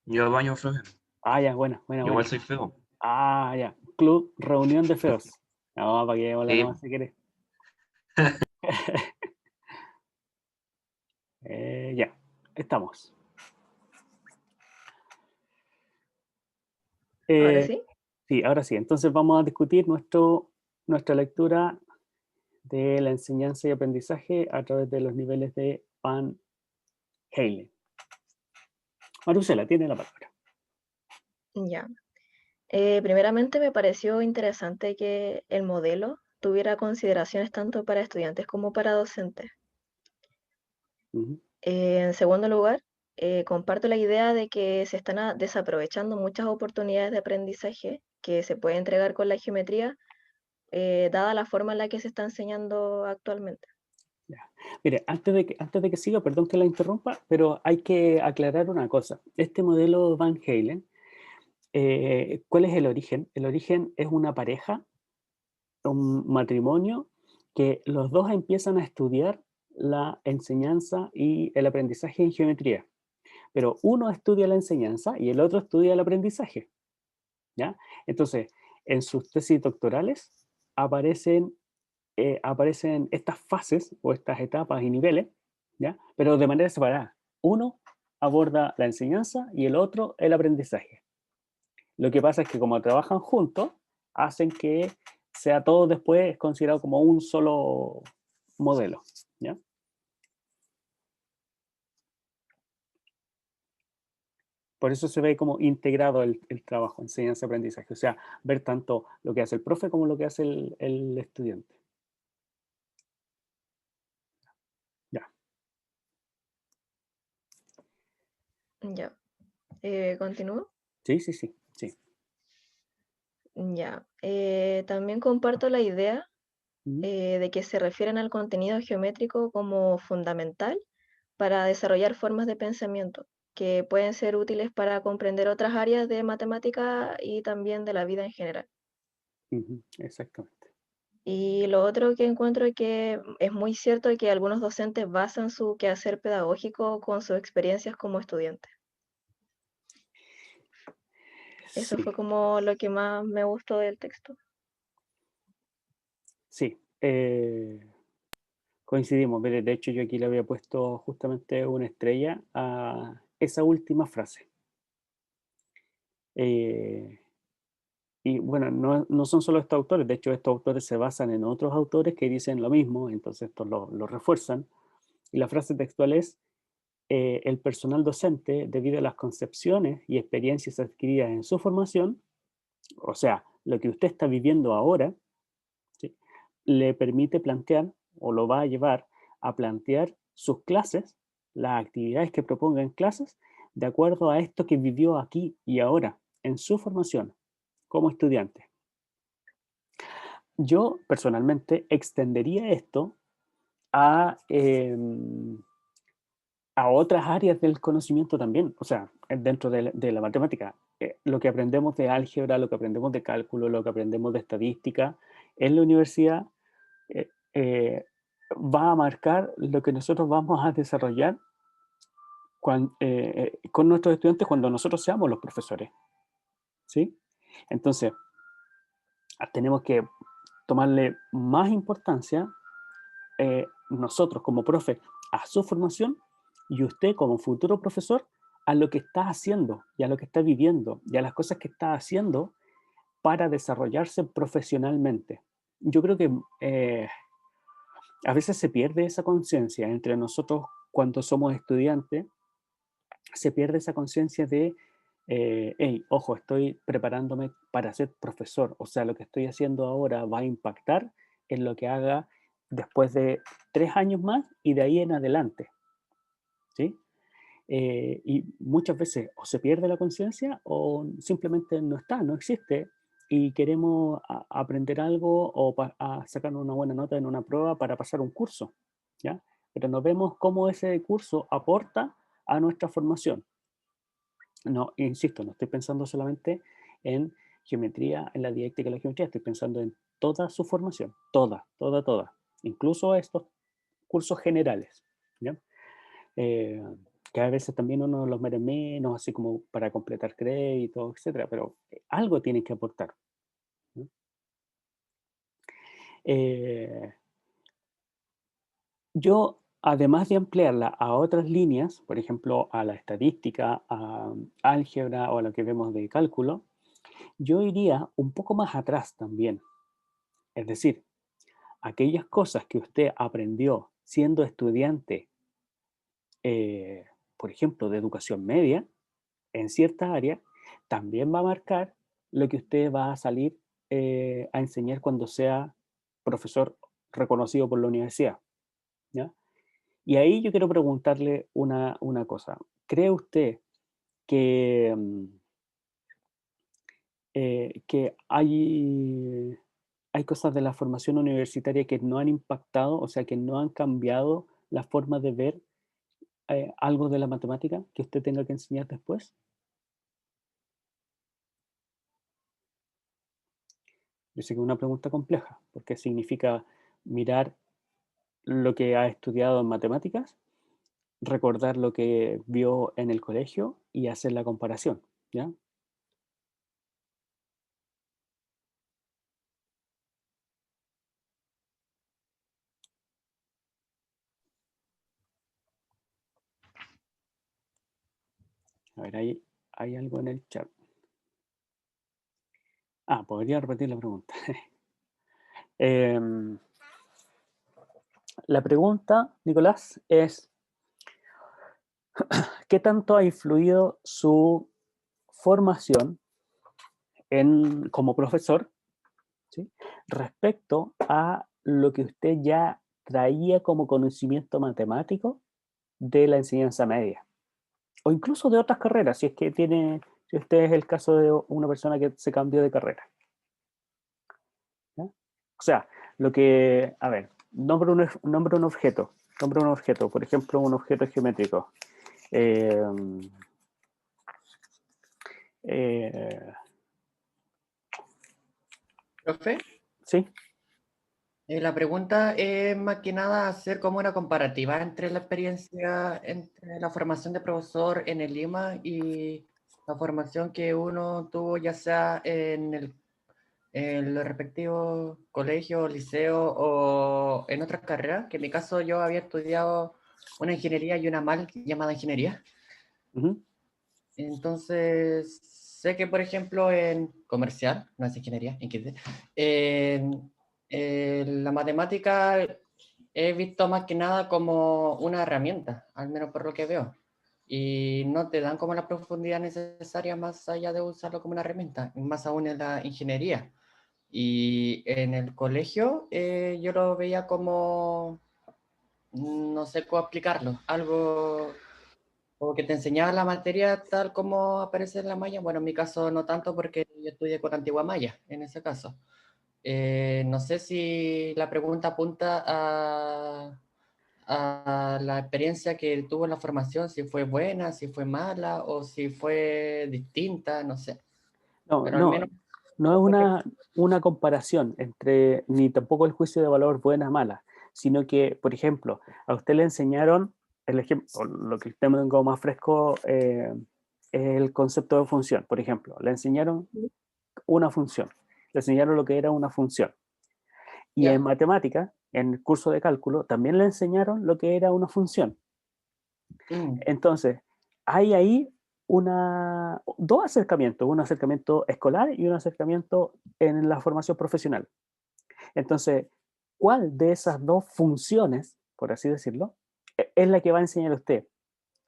Yo baño flojero. Ah, ya, buena, buena, Yo igual buena. soy feo. Ah, ya. Club Reunión de Feos. No, para que hola nomás Sí, si querés. Ya, estamos. Ahora Eh, sí. sí, ahora sí. Entonces vamos a discutir nuestra lectura de la enseñanza y aprendizaje a través de los niveles de Van Halen. Marusela, tiene la palabra. Ya. Primeramente me pareció interesante que el modelo tuviera consideraciones tanto para estudiantes como para docentes. Ujú. En segundo lugar, comparto la idea de que se están desaprovechando muchas oportunidades de aprendizaje que se puede entregar con la geometría, dada la forma en la que se está enseñando actualmente. Ya. Mire, antes de que siga, perdón que la interrumpa, pero hay que aclarar una cosa. Este modelo Van Halen, ¿cuál es el origen? El origen es una pareja, un matrimonio, que los dos empiezan a estudiar la enseñanza y el aprendizaje en geometría. Pero uno estudia la enseñanza y el otro estudia el aprendizaje, ¿ya? Entonces, en sus tesis doctorales aparecen, aparecen estas fases o estas etapas y niveles, ¿ya? Pero de manera separada. Uno aborda la enseñanza y el otro el aprendizaje. Lo que pasa es que como trabajan juntos, hacen que sea todo después considerado como un solo modelo, ¿ya? Por eso se ve como integrado el trabajo, enseñanza-aprendizaje. O sea, ver tanto lo que hace el profe como lo que hace el estudiante. Ya. Ya. ¿Continúo? Sí, sí, sí, sí. Ya. También comparto la idea Ujú. de que se refieren al contenido geométrico como fundamental para desarrollar formas de pensamiento que pueden ser útiles para comprender otras áreas de matemática y también de la vida en general. Ujú, exactamente. Y lo otro que encuentro es que es muy cierto que algunos docentes basan su quehacer pedagógico con sus experiencias como estudiantes. Eso Sí, fue como lo que más me gustó del texto. sí. Coincidimos. Mire, de hecho, yo aquí le había puesto justamente una estrella a esa última frase. Eh, y bueno, no son solo estos autores, de hecho estos autores se basan en otros autores que dicen lo mismo, entonces estos lo refuerzan. Y la frase textual es, el personal docente, debido a las concepciones y experiencias adquiridas en su formación, o sea, lo que usted está viviendo ahora, ¿sí? Le permite plantear o lo va a llevar a plantear sus clases, las actividades que proponga en clases, de acuerdo a esto que vivió aquí y ahora en su formación como estudiante. Yo personalmente extendería esto a, a otras áreas del conocimiento también, o sea, dentro de la matemática. Lo que aprendemos de álgebra, lo que aprendemos de cálculo, lo que aprendemos de estadística en la universidad eh, eh, va a marcar lo que nosotros vamos a desarrollar con nuestros estudiantes cuando nosotros seamos los profesores, ¿sí? Entonces, tenemos que tomarle más importancia nosotros como profe a su formación y usted como futuro profesor a lo que está haciendo y a lo que está viviendo y a las cosas que está haciendo para desarrollarse profesionalmente. Yo creo que a veces se pierde esa conciencia entre nosotros cuando somos estudiantes, se pierde esa conciencia de, hey, ojo, estoy preparándome para ser profesor, o sea, lo que estoy haciendo ahora va a impactar en lo que haga después de 3 años más y de ahí en adelante, ¿sí? Y muchas veces o se pierde la conciencia o simplemente no está, no existe y queremos aprender algo o a sacar una buena nota en una prueba para pasar un curso, ¿ya? Pero no vemos cómo ese curso aporta a nuestra formación. No, insisto, no estoy pensando solamente en geometría, en la didáctica de la geometría, estoy pensando en toda su formación, toda, toda, toda, incluso estos cursos generales, ¿ya? Eh, que a veces también uno los mete menos, así como para completar créditos, etcétera, pero algo tienen que aportar, ¿no? Eh, yo, además de ampliarla a otras líneas, por ejemplo, a la estadística, a álgebra o a lo que vemos de cálculo, yo iría un poco más atrás también. Es decir, aquellas cosas que usted aprendió siendo estudiante, eh, por ejemplo, de educación media, en cierta área, también va a marcar lo que usted va a salir a enseñar cuando sea profesor reconocido por la universidad, ¿ya? Y ahí yo quiero preguntarle una cosa. ¿Cree usted que, que hay cosas de la formación universitaria que no han impactado, o sea, que no han cambiado la forma de ver algo de la matemática que usted tenga que enseñar después? Yo sé que es una pregunta compleja, porque significa mirar lo que ha estudiado en matemáticas, recordar lo que vio en el colegio y hacer la comparación, ¿ya? A ver, hay algo en el chat. Ah, podría repetir la pregunta. Em, la pregunta, Nicolás, es, ¿qué tanto ha influido su formación como profesor, ¿sí?, respecto a lo que usted ya traía como conocimiento matemático de la enseñanza media? O incluso de otras carreras, si es que tiene, si este es el caso de una persona que se cambió de carrera, ¿ya? O sea, lo que, a ver, nombre un objeto, por ejemplo, un objeto geométrico. Eh, eh, Profe, sí. la pregunta es más que nada hacer como una comparativa entre la experiencia, entre la formación de profesor en el Lima y la formación que uno tuvo ya sea en los respectivos colegios, liceos o en otras carreras, que en mi caso yo había estudiado una ingeniería y una mal llamada ingeniería. Ujú. Entonces, sé que, por ejemplo, en comercial, no es ingeniería, en la matemática he visto más que nada como una herramienta, al menos por lo que veo. Y no te dan como la profundidad necesaria más allá de usarlo como una herramienta, más aún en la ingeniería. Y en el colegio yo lo veía como, no sé cómo explicarlo, algo o que te enseñaba la materia tal como aparece en la malla. Bueno, en mi caso no tanto porque yo estudié con antigua maya, en ese caso. No sé si la pregunta apunta a la experiencia que tuvo en la formación, si fue buena, si fue mala o si fue distinta, no sé. No, Pero al no, menos no es una comparación entre, ni tampoco el juicio de valor buena mala, sino que, por ejemplo, a usted le enseñaron, el ejemplo, lo que tengo más fresco es el concepto de función. Por ejemplo, le enseñaron una función, le enseñaron lo que era una función. Y en ya. matemática, en el curso de cálculo, también le enseñaron lo que era una función. Mm, Entonces, hay ahí dos acercamientos, un acercamiento escolar y un acercamiento en la formación profesional. Entonces, ¿cuál de esas dos funciones, por así decirlo, es la que va a enseñar usted?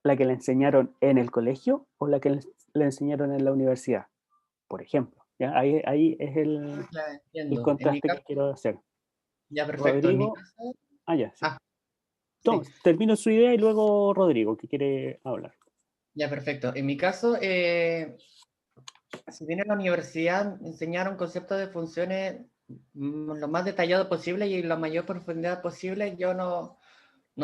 ¿La que le enseñaron en el colegio o la que le enseñaron en la universidad? Por ejemplo, ¿ya? Ahí es ya el entiendo. En mi contraste que caso, quiero hacer. ya perfecto. En mi Rodrigo, caso, ya, sí. ah, No, sí. termino su idea y luego Rodrigo, que quiere hablar. Ya, perfecto. En mi caso, si bien en la universidad enseñaron conceptos de funciones lo más detallado posible y la mayor profundidad posible, yo no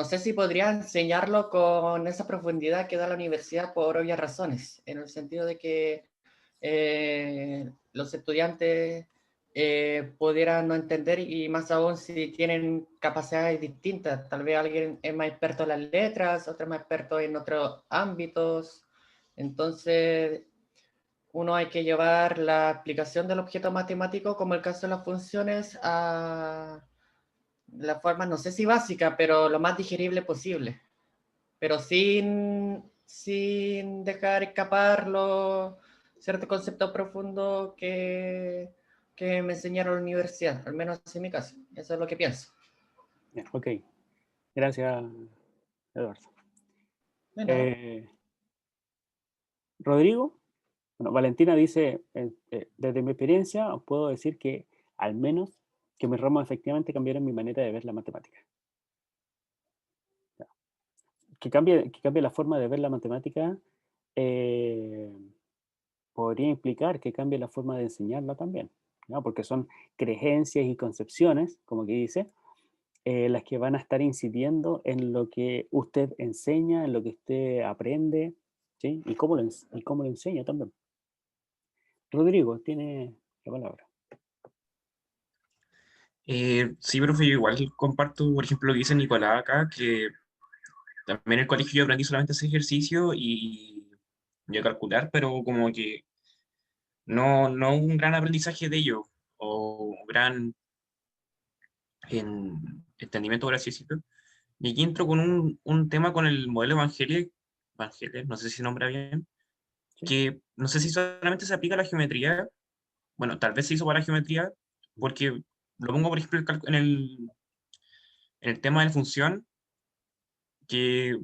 sé si podría enseñarlo con esa profundidad que da la universidad por obvias razones, en el sentido de que los estudiantes pudieran no entender, y más aún si tienen capacidades distintas. Tal vez alguien es más experto en las letras, otro es más experto en otros ámbitos. Entonces, uno hay que llevar la aplicación del objeto matemático, como el caso de las funciones, a la forma, no sé si básica, pero lo más digerible posible. Pero sin dejar escapar ciertos conceptos profundos que me enseñaron en la universidad, al menos en mi caso. Eso es lo que pienso. Bien, ok, gracias, Eduardo. De nada. Rodrigo, bueno, Valentina dice, desde mi experiencia puedo decir que al menos que mis ramos efectivamente cambiaron mi manera de ver la matemática. Que cambie la forma de ver la matemática eh, podría implicar que cambie la forma de enseñarla también, ¿no? Porque son creencias y concepciones, como que dice, las que van a estar incidiendo en lo que usted enseña, en lo que usted aprende, ¿sí? Y cómo lo enseña también. Rodrigo, tiene la palabra. Sí, profe, yo igual comparto, por ejemplo, lo que dice Nicolás acá, que también en el colegio yo aprendí solamente ese ejercicio y a calcular, pero como que no un gran aprendizaje de ello, o un gran entendimiento, por así decirlo. Y aquí entro con un tema con el modelo Evangelic, no sé si se nombra bien, ¿Sí? que no sé si solamente se aplica a la geometría, bueno, tal vez se hizo para la geometría, porque lo pongo, por ejemplo, en el tema de la función, que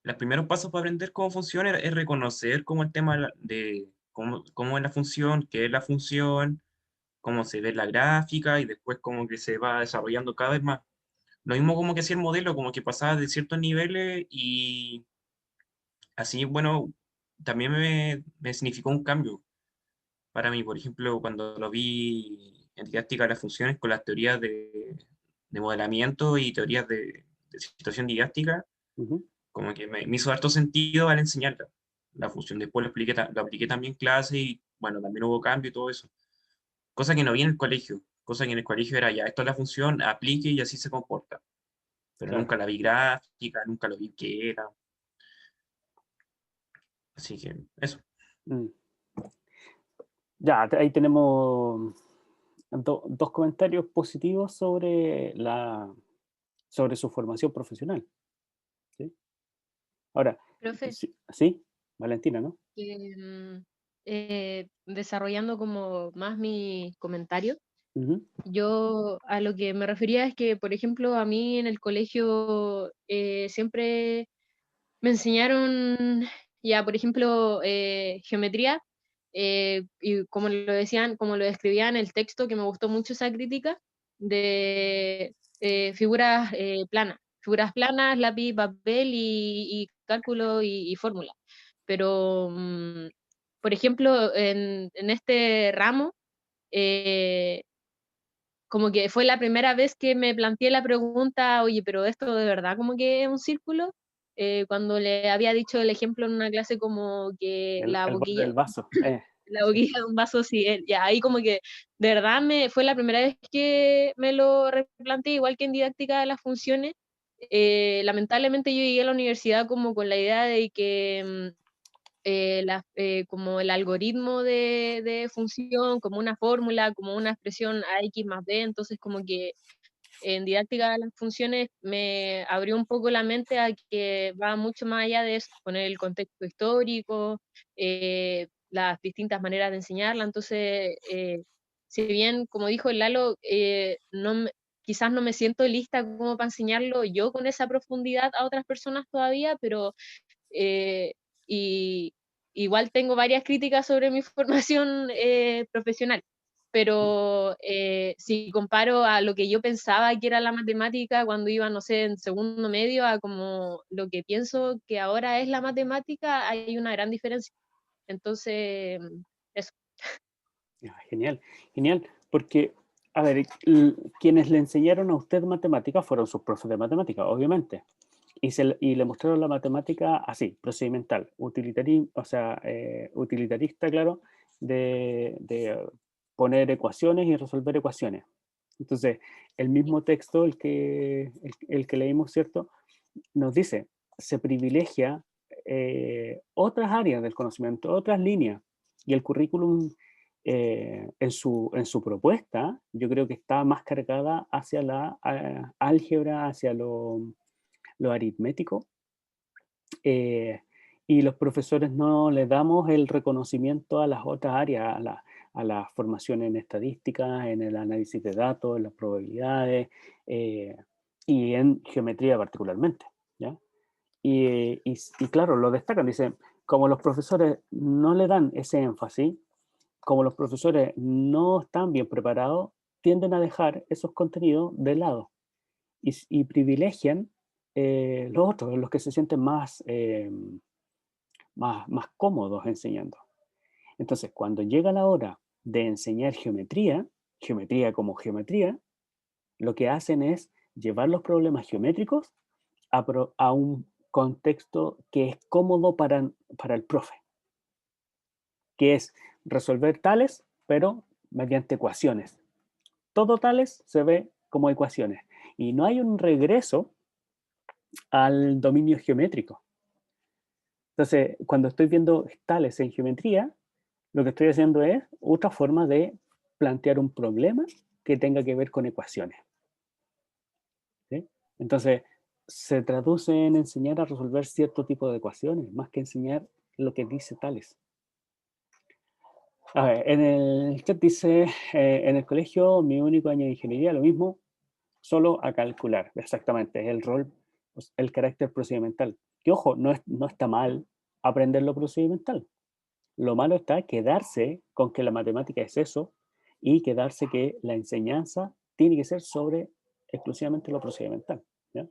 los primeros pasos para aprender cómo funciona es reconocer cómo el tema de cómo es la función, qué es la función, cómo se ve la gráfica y después cómo que se va desarrollando cada vez más. Lo mismo como que hacía el modelo, como que pasaba de ciertos niveles y así, bueno, también me significó un cambio para mí. Por ejemplo, cuando lo vi en didáctica de las funciones con las teorías de modelamiento y teorías de situación didáctica, Ujú. como que me hizo harto sentido al enseñar la función. Después lo apliqué también en clase y bueno, también hubo cambio y todo eso. Cosa que no vi en el colegio. Cosa que en el colegio era ya, esto es la función, aplique y así se comporta. Pero Claro. nunca la vi gráfica, nunca lo vi qué era. Así que eso. Mm. Ya, ahí tenemos dos comentarios positivos sobre su formación profesional, ¿sí? Ahora, Profe, sí, Valentina, ¿no? desarrollando como más mi comentario, Ujú. yo a lo que me refería es que, por ejemplo, a mí en el colegio siempre me enseñaron ya, por ejemplo, geometría, y como lo decían, como lo describían en el texto, que me gustó mucho esa crítica de figuras planas, lápiz, papel y cálculo y fórmula. Pero, por ejemplo, en este ramo, eh, como que fue la primera vez que me planteé la pregunta, oye, pero esto de verdad como que es un círculo. Cuando le había dicho el ejemplo en una clase como que El borde del vaso. la boquilla de un vaso, sí, ya ahí como que de verdad fue la primera vez que me lo replanteé, igual que en didáctica de las funciones. Lamentablemente yo llegué a la universidad como con la idea de que como el algoritmo de función, como una fórmula, como una expresión a x más b, entonces como que en didáctica de las funciones me abrió un poco la mente a que va mucho más allá de eso, poner el contexto histórico, las distintas maneras de enseñarla, entonces, si bien, como dijo el Lalo, quizás no me siento lista como para enseñarlo yo con esa profundidad a otras personas todavía, pero eh, y igual tengo varias críticas sobre mi formación profesional, pero si comparo a lo que yo pensaba que era la matemática cuando iba, no sé, en segundo medio, a como lo que pienso que ahora es la matemática, hay una gran diferencia. Entonces, eso. Genial, genial, porque, a ver, quienes le enseñaron a usted matemáticas fueron sus profes de matemáticas, obviamente, y le mostraron la matemática así, procedimental, o sea, utilitarista, claro, de poner ecuaciones y resolver ecuaciones. Entonces, el mismo texto, el que leímos, ¿cierto?, nos dice, se privilegia otras áreas del conocimiento, otras líneas, y el currículum en su propuesta, yo creo que está más cargada hacia la álgebra, hacia lo aritmético, y los profesores no le damos el reconocimiento a las otras áreas, a la formación en estadística, en el análisis de datos, en las probabilidades, y en geometría particularmente, ¿ya? Y claro, lo destacan, dicen, como los profesores no le dan ese énfasis, como los profesores no están bien preparados, tienden a dejar esos contenidos de lado y privilegian los otros, los que se sienten más cómodos enseñando. Entonces, cuando llega la hora de enseñar geometría como geometría, lo que hacen es llevar los problemas geométricos a un contexto que es cómodo para el profe, que es resolver tales, pero mediante ecuaciones. Todo tales se ve como ecuaciones. Y no hay un regreso al dominio geométrico. Entonces, cuando estoy viendo tales en geometría, lo que estoy haciendo es otra forma de plantear un problema que tenga que ver con ecuaciones. ¿Sí? Entonces, se traduce en enseñar a resolver cierto tipo de ecuaciones, más que enseñar lo que dice tales. A ver, en el chat dice, en el colegio mi único año de ingeniería, lo mismo, solo a calcular. Exactamente, es el rol, pues, el carácter procedimental. Que ojo, no está mal aprender lo procedimental. Lo malo está quedarse con que la matemática es eso y quedarse que la enseñanza tiene que ser sobre exclusivamente lo procedimental, ¿ya?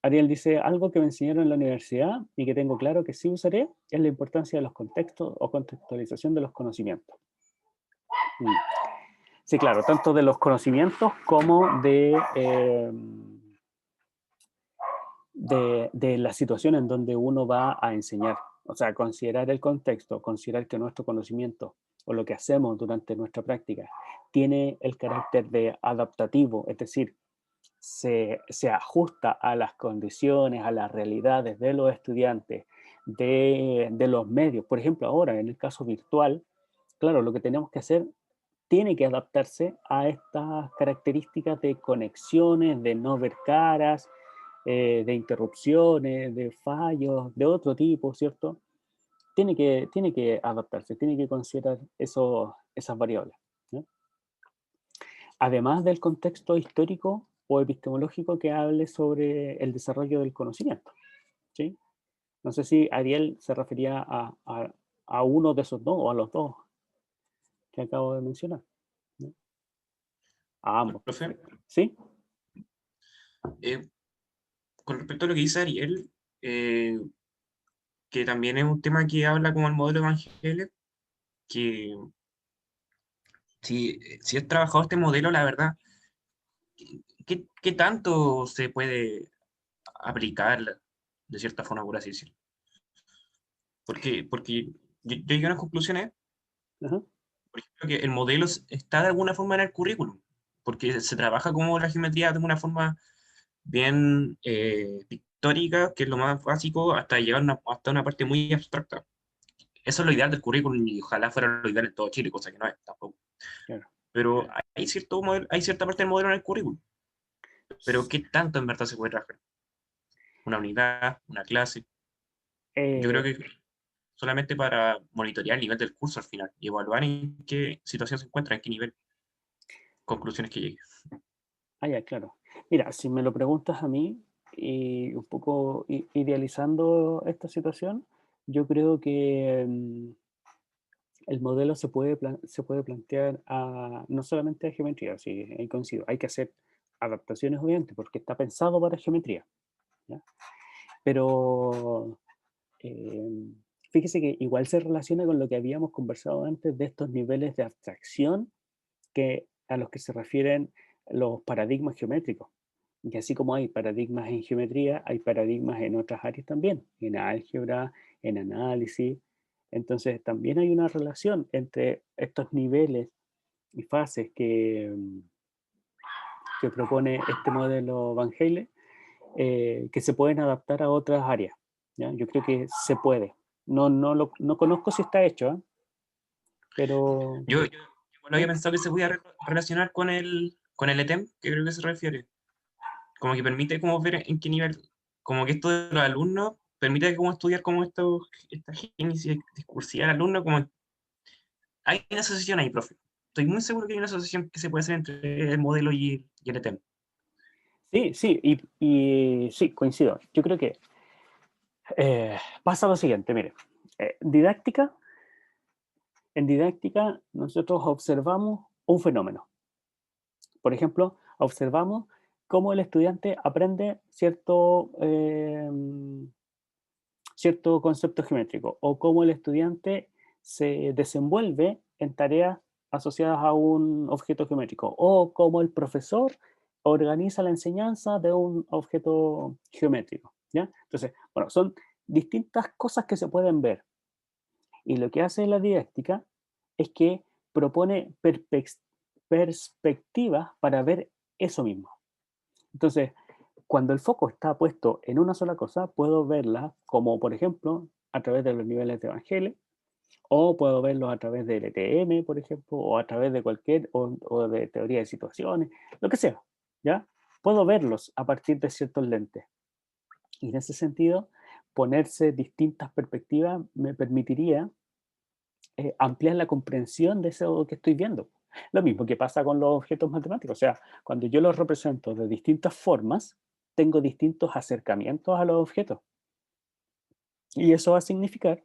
Ariel dice, algo que me enseñaron en la universidad y que tengo claro que sí usaré es la importancia de los contextos o contextualización de los conocimientos. Sí, claro, tanto de los conocimientos como de la situación en donde uno va a enseñar. O sea, considerar el contexto, considerar que nuestro conocimiento o lo que hacemos durante nuestra práctica tiene el carácter de adaptativo, es decir, se ajusta a las condiciones, a las realidades de los estudiantes, de los medios. Por ejemplo, ahora, en el caso virtual, claro, lo que tenemos que hacer tiene que adaptarse a estas características de conexiones, de no ver caras, de interrupciones, de fallos, de otro tipo, ¿cierto? Tiene que adaptarse, tiene que considerar esas variables, ¿no? Además del contexto histórico o epistemológico que hable sobre el desarrollo del conocimiento, ¿sí? No sé si Ariel se refería a uno de esos dos o a los dos que acabo de mencionar, ¿no? A ambos. Profe, ¿Sí? con respecto a lo que dice Ariel, que también es un tema que habla como el modelo evangélico, que si has trabajado este modelo, la verdad, ¿qué tanto se puede aplicar de cierta forma, por así decirlo? Porque yo llegué a unas conclusiones, Ajá. por ejemplo, que el modelo está de alguna forma en el currículum, porque se trabaja como la geometría de una forma bien pictórica, que es lo más básico, hasta llegar hasta una parte muy abstracta. Eso es lo ideal del currículum y ojalá fuera lo ideal en todo Chile, cosa que no es tampoco. Claro. Pero hay cierta parte del modelo en el currículum. Pero ¿qué tanto en verdad se puede trabajar? Una unidad, una clase. Yo creo que solamente para monitorear el nivel del curso al final y evaluar en qué situación se encuentra, en qué nivel, conclusiones que llegue. Ya, claro. Mira, si me lo preguntas a mí, y un poco idealizando esta situación, yo creo que el modelo se puede plantear no solamente a geometría, sí, ahí coincido, hay que hacer adaptaciones obviamente, porque está pensado para geometría, ¿ya? Pero fíjese que igual se relaciona con lo que habíamos conversado antes de estos niveles de abstracción a los que se refieren los paradigmas geométricos. Y así como hay paradigmas en geometría, hay paradigmas en otras áreas también, en álgebra, en análisis, Entonces también hay una relación entre estos niveles y fases que propone este modelo Van Hale, que se pueden adaptar a otras áreas, ¿ya? Yo creo que se puede. No conozco si está hecho, ¿eh? Pero Yo igual había pensado que se podía relacionar con el ETEM, que creo que se refiere. Como que permite como ver en qué nivel, como que esto de los alumnos, permite como estudiar como esta génesis discursiva del alumno, como hay una asociación ahí, profe. Estoy muy seguro que hay una asociación que se puede hacer entre el modelo y el ETEM. sí, sí, y sí, coincido. Yo creo que pasa lo siguiente, mire, didáctica, en didáctica nosotros observamos un fenómeno. Por ejemplo, observamos cómo el estudiante aprende cierto concepto geométrico o cómo el estudiante se desenvuelve en tareas asociadas a un objeto geométrico o cómo el profesor organiza la enseñanza de un objeto geométrico, ¿ya? Entonces, bueno, son distintas cosas que se pueden ver. Y lo que hace la didáctica es que propone perspectivas para ver eso mismo. Entonces, cuando el foco está puesto en una sola cosa, puedo verla como, por ejemplo, a través de los niveles de Van Hale, o puedo verlo a través del ETM, por ejemplo, o a través de o de teoría de situaciones, lo que sea, ¿ya? Puedo verlos a partir de ciertos lentes. Y en ese sentido, ponerse distintas perspectivas me permitiría ampliar la comprensión de eso que estoy viendo. Lo mismo que pasa con los objetos matemáticos. O sea, cuando yo los represento de distintas formas, tengo distintos acercamientos a los objetos. Y eso va a significar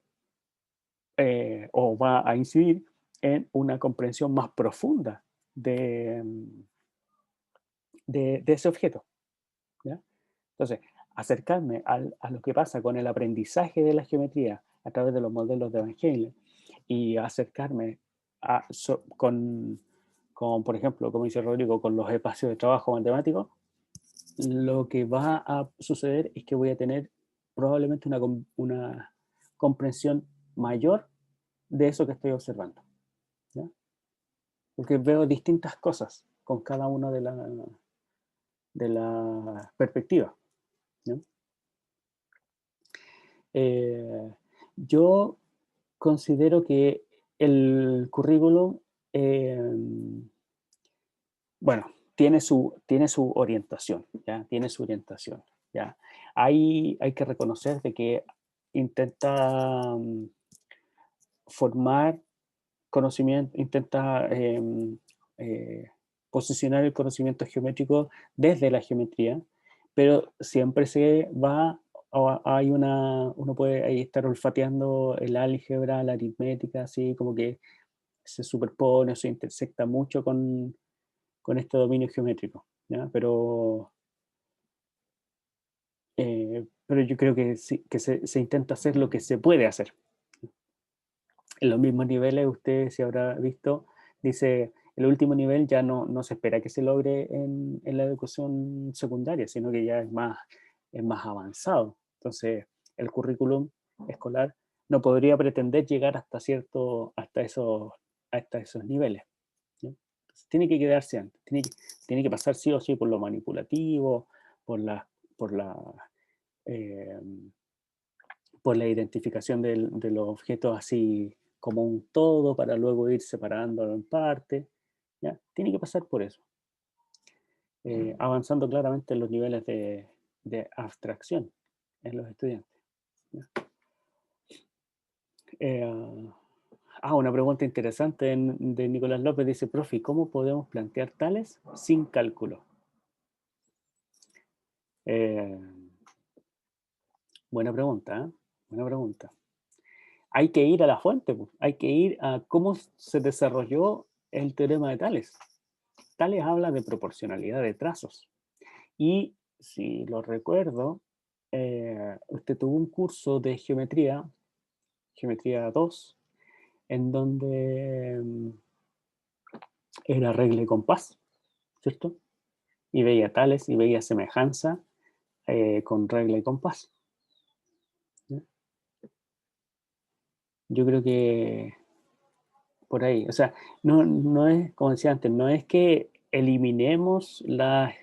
o va a incidir en una comprensión más profunda de ese objeto, ¿ya? Entonces, acercarme a lo que pasa con el aprendizaje de la geometría a través de los modelos de Van Hale y acercarme con, por ejemplo, como dice Rodrigo, con los espacios de trabajo matemáticos, lo que va a suceder es que voy a tener probablemente una comprensión mayor de eso que estoy observando, ¿ya? Porque veo distintas cosas con cada una de las perspectivas, ¿no? Yo considero que el currículum, bueno, tiene su orientación, ¿ya? Tiene su orientación, ¿ya? Hay que reconocer de que intenta formar conocimiento, intenta posicionar el conocimiento geométrico desde la geometría, pero siempre se va, uno puede ahí estar olfateando el álgebra, la aritmética, así como que se superpone o se intersecta mucho con este dominio geométrico, ¿ya? Pero yo creo que, sí, que se intenta hacer lo que se puede hacer. En los mismos niveles, usted si habrá visto, dice, el último nivel ya no se espera que se logre en la educación secundaria, sino que ya es más avanzado. Entonces, el currículum escolar no podría pretender llegar hasta esos niveles, ¿no? Entonces, tiene que quedarse antes, tiene que pasar sí o sí por lo manipulativo, por la, por la, eh, por la identificación de los objetos así como un todo para luego ir separándolo en parte, ¿ya? Tiene que pasar por eso, avanzando claramente en los niveles de abstracción en los estudiantes, ¿ya? Una pregunta interesante de Nicolás López dice, profe, ¿cómo podemos plantear tales sin cálculo? Buena pregunta, ¿eh? Buena pregunta. Hay que ir a la fuente, pues. Hay que ir a cómo se desarrolló el teorema de Tales. Tales habla de proporcionalidad de trazos. Y si lo recuerdo, usted tuvo un curso de geometría 2, en donde era regla y compás, ¿cierto? Y veía Tales y veía semejanza con regla y compás, ¿sí? yo creo que por ahí, o sea, no es, como decía antes, no es que eliminemos las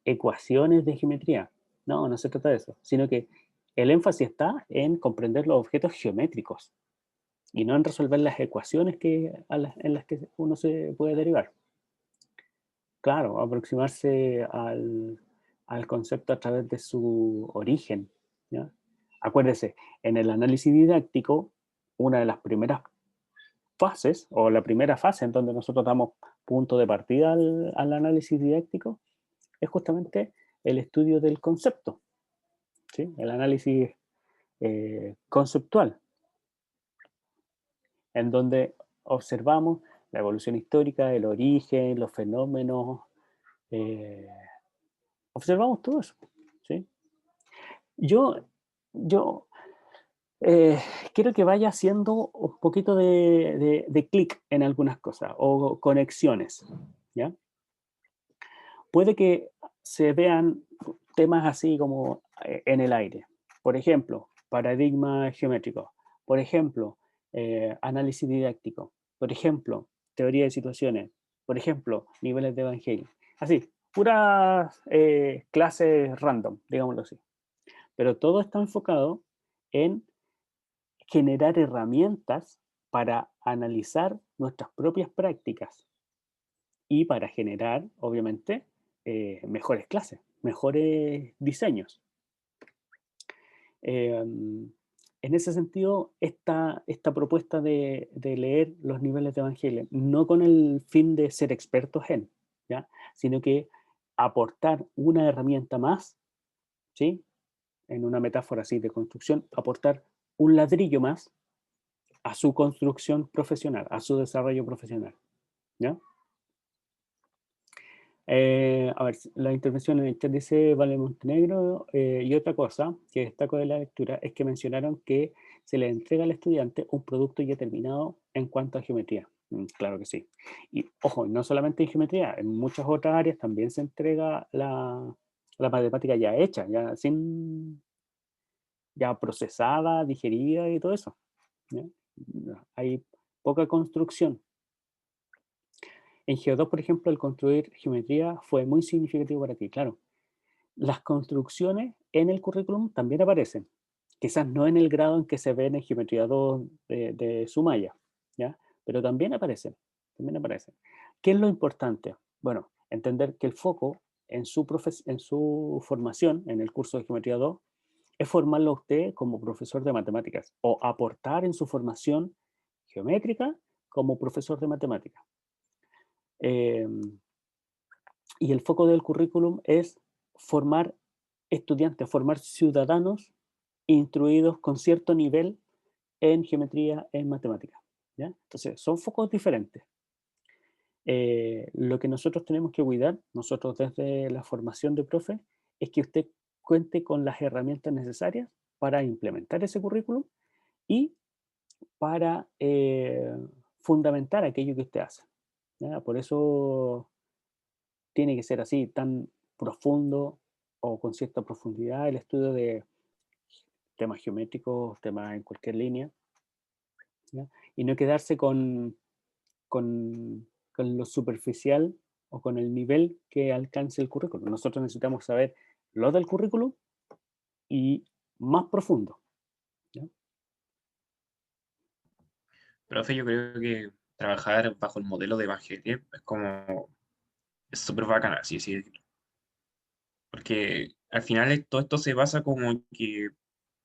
ecuaciones de geometría, no se trata de eso, sino que el énfasis está en comprender los objetos geométricos y no en resolver las ecuaciones en las que uno se puede derivar. Claro, aproximarse al concepto a través de su origen, ¿ya? Acuérdese, en el análisis didáctico, una de las primeras fases, o la primera fase en donde nosotros damos punto de partida al análisis didáctico, es justamente el estudio del concepto, ¿sí? El análisis conceptual, en donde observamos la evolución histórica, el origen, los fenómenos, observamos todo eso, ¿sí? Yo, yo quiero que vaya haciendo un poquito de clic en algunas cosas o conexiones, ¿ya? Puede que se vean temas así como en el aire. Por ejemplo, paradigma geométrico. Por ejemplo, análisis didáctico. Por ejemplo, teoría de situaciones. Por ejemplo, niveles de Evangelio. Así, puras clases random, digámoslo así. Pero todo está enfocado en generar herramientas para analizar nuestras propias prácticas y para generar, obviamente, mejores clases, mejores diseños. En ese sentido, esta propuesta de leer los niveles de Evangelio, no con el fin de ser expertos en, ¿ya? Sino que aportar una herramienta más, ¿sí? En una metáfora así de construcción, aportar un ladrillo más a su construcción profesional, a su desarrollo profesional, ¿ya? A ver, la intervención en el chat dice Vale Montenegro, y otra cosa que destaco de la lectura es que mencionaron que se le entrega al estudiante un producto ya terminado en cuanto a geometría. Claro que sí. Y ojo, no solamente en geometría, en muchas otras áreas también se entrega la matemática ya hecha, ya procesada, digerida y todo eso, ¿ya? Hay poca construcción. En Geo2, por ejemplo, el construir geometría fue muy significativo para ti, claro. Las construcciones en el currículum también aparecen, quizás no en el grado en que se ven en Geometría 2 de Sumaya, ¿ya? Pero también aparecen, también aparecen. ¿Qué es lo importante? Bueno, entender que el foco en su formación, en el curso de Geometría 2, es formarlo a usted como profesor de matemáticas o aportar en su formación geométrica como profesor de matemáticas. Y el foco del currículum es formar estudiantes, formar ciudadanos instruidos con cierto nivel en geometría, en matemática, ¿ya? Entonces, son focos diferentes. Lo que nosotros tenemos que cuidar, nosotros desde la formación de profe, es que usted cuente con las herramientas necesarias para implementar ese currículum y para fundamentar aquello que usted hace, ¿ya? Por eso tiene que ser así, tan profundo o con cierta profundidad el estudio de temas geométricos, temas en cualquier línea, ¿ya? Y no quedarse con lo superficial o con el nivel que alcance el currículum. Nosotros necesitamos saber lo del currículum y más profundo, ¿ya? Profe, yo creo que trabajar bajo el modelo de Evangelio es súper bacán, así decirlo. Porque al final todo esto se basa como que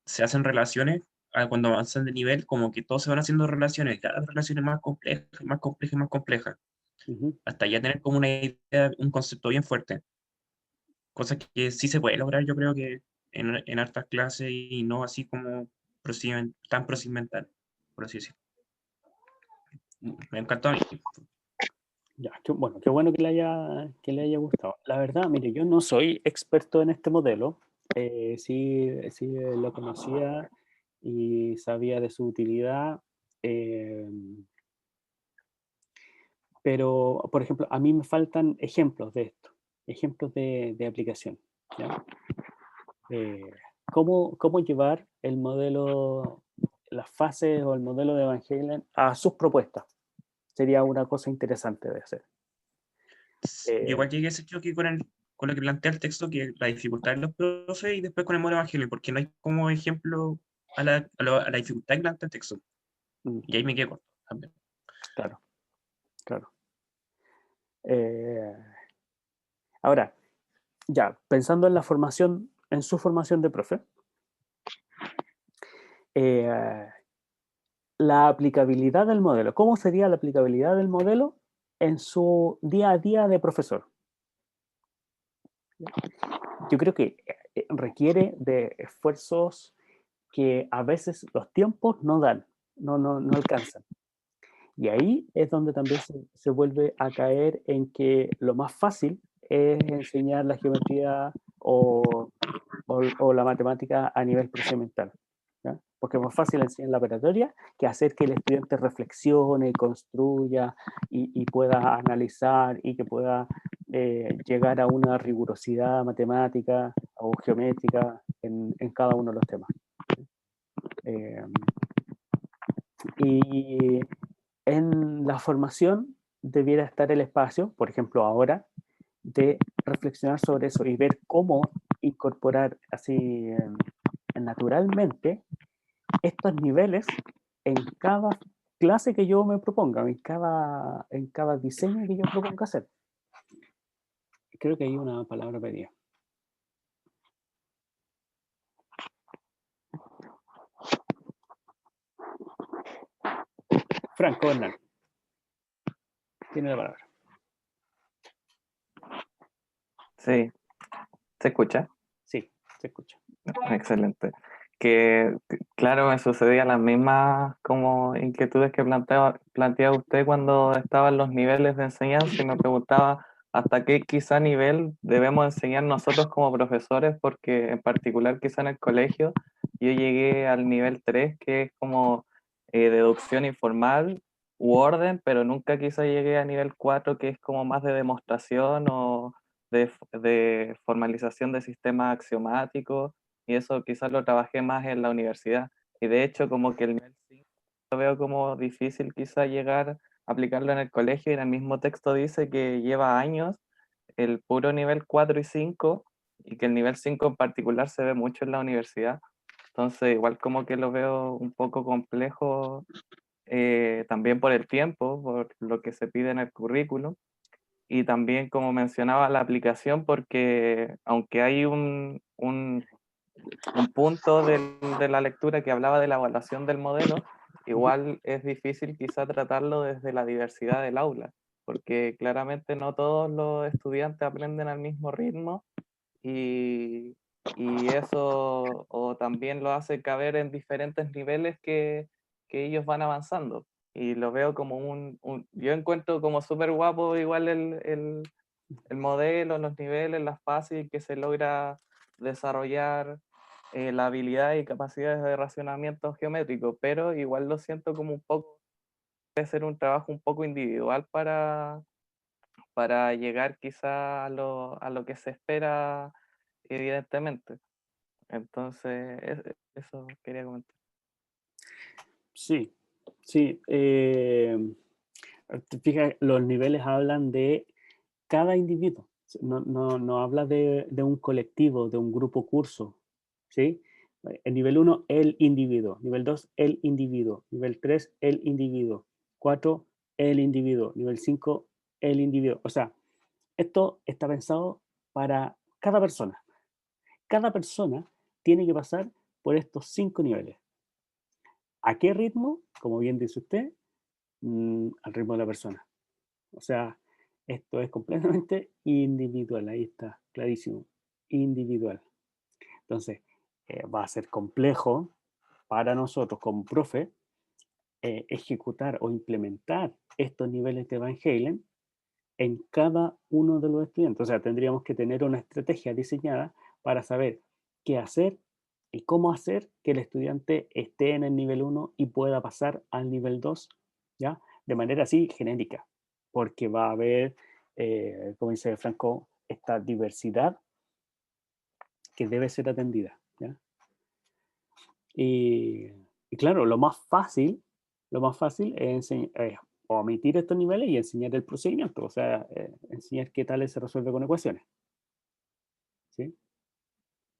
se hacen relaciones, cuando avanzan de nivel, como que todos se van haciendo relaciones, cada vez relaciones más complejas, más complejas, más complejas, Ujú. hasta ya tener como una idea, un concepto bien fuerte. Cosa que sí se puede lograr, yo creo que en hartas clases y no así como tan procedimental, por así decirlo. Me encantó a mí. Ya, bueno, qué bueno que le haya gustado. La verdad, mire, yo no soy experto en este modelo, sí lo conocía y sabía de su utilidad, eh, pero, por ejemplo, a mí me faltan ejemplos de esto, ejemplos de aplicación, ¿ya? ¿Cómo llevar el modelo las fases o el modelo de Van Halen a sus propuestas. Sería una cosa interesante de hacer. Yo igual llegué a ese choque con lo que plantea el texto, que la dificultad de los profes y después con el modelo evangelio, porque no hay como ejemplo a la dificultad que plantea el texto. Mm, Y ahí me quedo corto también. claro, claro. Ahora, ya, pensando en la formación, en su formación de profe, la aplicabilidad del modelo. ¿Cómo sería la aplicabilidad del modelo en su día a día de profesor? Yo creo que requiere de esfuerzos que a veces los tiempos no dan, no alcanzan. Y ahí es donde también se vuelve a caer en que lo más fácil es enseñar la geometría o la matemática a nivel procedimental, ¿ya? Porque es más fácil enseñar la operatoria que hacer que el estudiante reflexione, construya y pueda analizar y que pueda llegar a una rigurosidad matemática o geométrica en cada uno de los temas. Eh, y en la formación debiera estar el espacio, por ejemplo ahora, de reflexionar sobre eso y ver cómo incorporar así naturalmente estos niveles en cada clase que yo me proponga, en cada diseño que yo proponga hacer. Creo que hay una palabra pedida. Franco Hernán. Tiene la palabra. Sí, ¿se escucha? Sí, se escucha. Excelente. Claro, me sucedía las mismas como inquietudes que planteaba usted cuando estaban los niveles de enseñanza y me preguntaba hasta qué quizá nivel debemos enseñar nosotros como profesores, porque en particular quizá en el colegio yo llegué al nivel 3, que es como deducción informal u orden, pero nunca quizá llegué a nivel 4, que es como más de demostración o de formalización de sistemas axiomáticos, y eso quizás lo trabajé más en la universidad. Y de hecho, como que el nivel 5 lo veo como difícil quizás llegar a aplicarlo en el colegio, y en el mismo texto dice que lleva años el puro nivel 4 y 5, y que el nivel 5 en particular se ve mucho en la universidad. Entonces, igual como que lo veo un poco complejo, también por el tiempo, por lo que se pide en el currículum, y también, como mencionaba, la aplicación, porque aunque hay un punto de la lectura que hablaba de la evaluación del modelo, igual es difícil quizá tratarlo desde la diversidad del aula, porque claramente no todos los estudiantes aprenden al mismo ritmo, y, y eso o también lo hace caber en diferentes niveles que ellos van avanzando. Y lo veo como yo encuentro como súper guapo igual el modelo, los niveles, las fases que se logra desarrollar, la habilidad y capacidades de racionamiento geométrico, pero igual lo siento como un poco, debe ser un trabajo un poco individual para llegar quizá a lo que se espera, evidentemente. Entonces, eso quería comentar. Sí, sí. Fíjate, los niveles hablan de cada individuo. No habla de un colectivo, de un grupo curso. ¿Sí? El nivel 1, el individuo. Nivel 2, el individuo. Nivel 3, el individuo. 4, el individuo. Nivel 5, el individuo. O sea, esto está pensado para cada persona. Cada persona tiene que pasar por estos 5 niveles. ¿A qué ritmo? Como bien dice usted, al ritmo de la persona. O sea, esto es completamente individual, ahí está, clarísimo, individual. Entonces, va a ser complejo para nosotros como profe ejecutar o implementar estos niveles de Van Halen en cada uno de los estudiantes. O sea, tendríamos que tener una estrategia diseñada para saber qué hacer y cómo hacer que el estudiante esté en el nivel 1 y pueda pasar al nivel 2, ¿ya? De manera así genérica, porque va a haber, como dice Franco, esta diversidad que debe ser atendida, ¿ya? Y Y claro, lo más fácil es omitir estos niveles y enseñar el procedimiento, o sea, enseñar qué tal se resuelve con ecuaciones. ¿Sí?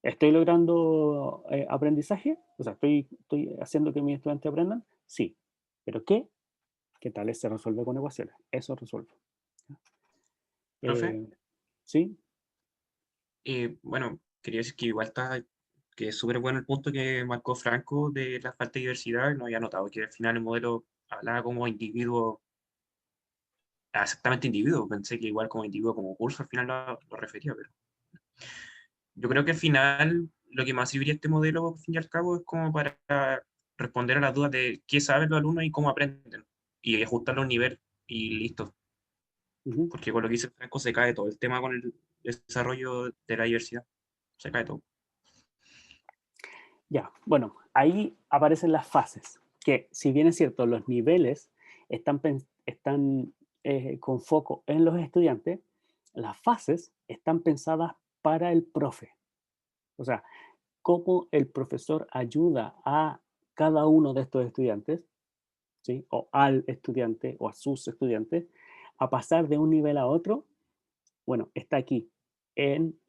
¿Estoy logrando aprendizaje? O sea, ¿estoy haciendo que mis estudiantes aprendan? Sí. ¿Pero qué? ¿Qué tal se resuelve con ecuaciones? Eso resuelve. Profe, ¿Sí? bueno, quería decir que igual está, que es súper bueno el punto que marcó Franco de la falta de diversidad. No había notado que al final el modelo hablaba como individuo, exactamente individuo. Pensé que igual como individuo, como curso, al final lo refería, pero yo creo que al final lo que más serviría este modelo, al fin y al cabo, es como para responder a las dudas de qué saben los alumnos y cómo aprenden, y ajustarlo a un nivel y listo. Ujú. Porque con lo que dice Franco se cae todo el tema con el desarrollo de la diversidad. Se cae todo. Ya, bueno, ahí aparecen las fases, que si bien es cierto, los niveles están con foco en los estudiantes, las fases están pensadas para el profe. O sea, cómo el profesor ayuda a cada uno de estos estudiantes, ¿sí? O al estudiante o a sus estudiantes, a pasar de un nivel a otro, bueno, está aquí, en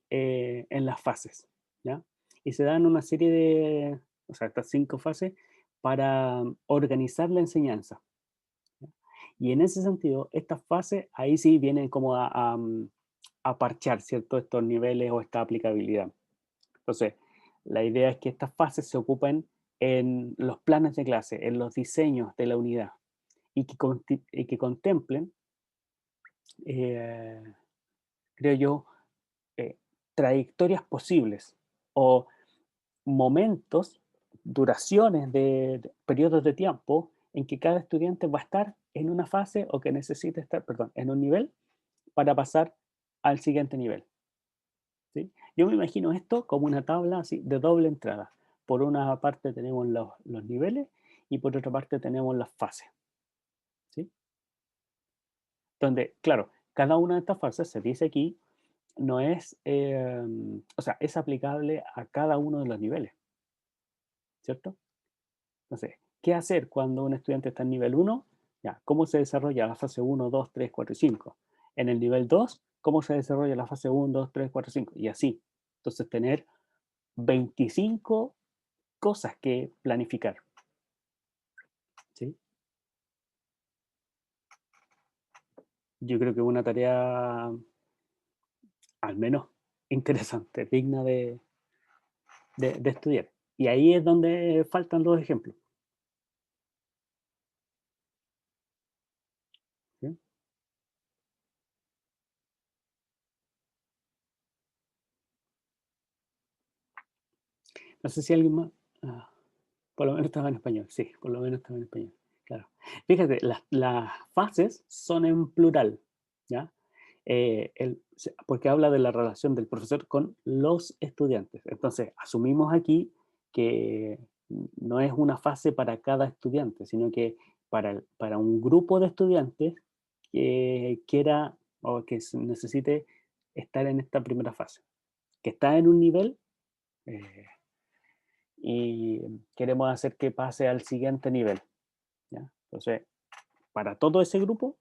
las fases, ¿ya? Y se dan una serie de, o sea, estas 5 fases para organizar la enseñanza. ¿Ya? Y en ese sentido, estas fases ahí sí vienen como a parchar, ¿cierto? Estos niveles o esta aplicabilidad. Entonces, la idea es que estas fases se ocupen en los planes de clase, en los diseños de la unidad y que contemplen, eh, creo yo, eh, trayectorias posibles o momentos, duraciones de periodos de tiempo en que cada estudiante va a estar en una fase o que necesita estar, perdón, en un nivel para pasar al siguiente nivel. ¿Sí? Yo me imagino esto como una tabla así de doble entrada. Por una parte tenemos los niveles y por otra parte tenemos las fases. ¿Sí? Donde, claro, cada una de estas fases se dice aquí, no es, o sea, es aplicable a cada uno de los niveles, ¿cierto? Entonces, ¿qué hacer cuando un estudiante está en nivel 1? Ya, ¿cómo se desarrolla la fase 1, 2, 3, 4 y 5? En el nivel 2, ¿cómo se desarrolla la fase 1, 2, 3, 4, 5? Y así. Entonces, tener 25 cosas que planificar. ¿Sí? Yo creo que es una tarea, al menos, interesante, digna de estudiar. Y ahí es donde faltan los ejemplos. ¿Sí? No sé si alguien más. Ah, por lo menos estaba en español. Sí, por lo menos estaba en español. Claro. Fíjate, las fases son en plural, ¿ya? Porque habla de la relación del profesor con los estudiantes. Entonces, asumimos aquí que no es una fase para cada estudiante, sino que para un grupo de estudiantes que quiera o que necesite estar en esta primera fase, que está en un nivel eh, y queremos hacer que pase al siguiente nivel, ¿ya? Entonces, para todo ese grupo,